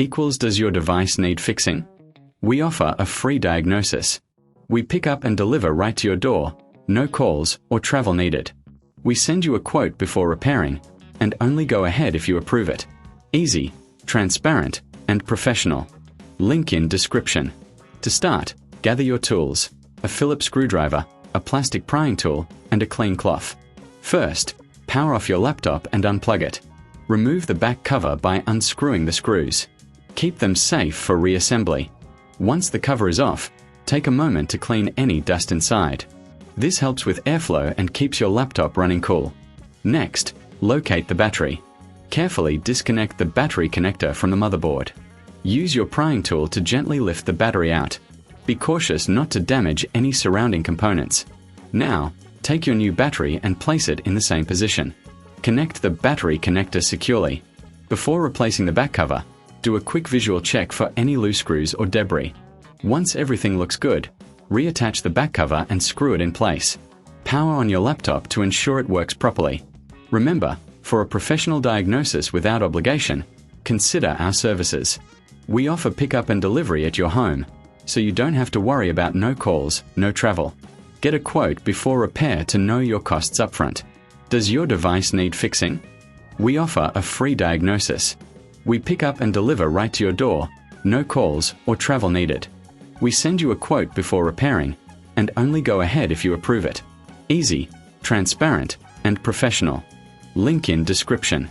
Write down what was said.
equals does your device need fixing? We offer a free diagnosis. We pick up and deliver right to your door, no calls or travel needed. We send you a quote before repairing, and only go ahead if you approve it. Easy, transparent, and professional. Link in description. To start, gather your tools, a Phillips screwdriver, a plastic prying tool, and a clean cloth. First, power off your laptop and unplug it. Remove the back cover by unscrewing the screws. Keep them safe for reassembly. Once the cover is off, take a moment to clean any dust inside. This helps with airflow and keeps your laptop running cool. Next, locate the battery. Carefully disconnect the battery connector from the motherboard. Use your prying tool to gently lift the battery out. Be cautious not to damage any surrounding components. Now, take your new battery and place it in the same position. Connect the battery connector securely. Before replacing the back cover, do a quick visual check for any loose screws or debris. Once everything looks good, reattach the back cover and screw it in place. Power on your laptop to ensure it works properly. Remember, for a professional diagnosis without obligation, consider our services. We offer pickup and delivery at your home, so you don't have to worry about no calls, no travel. Get a quote before repair to know your costs upfront. Does your device need fixing? We offer a free diagnosis. We pick up and deliver right to your door, no calls or travel needed. We send you a quote before repairing, and only go ahead if you approve it. Easy, transparent, and professional. Link in description.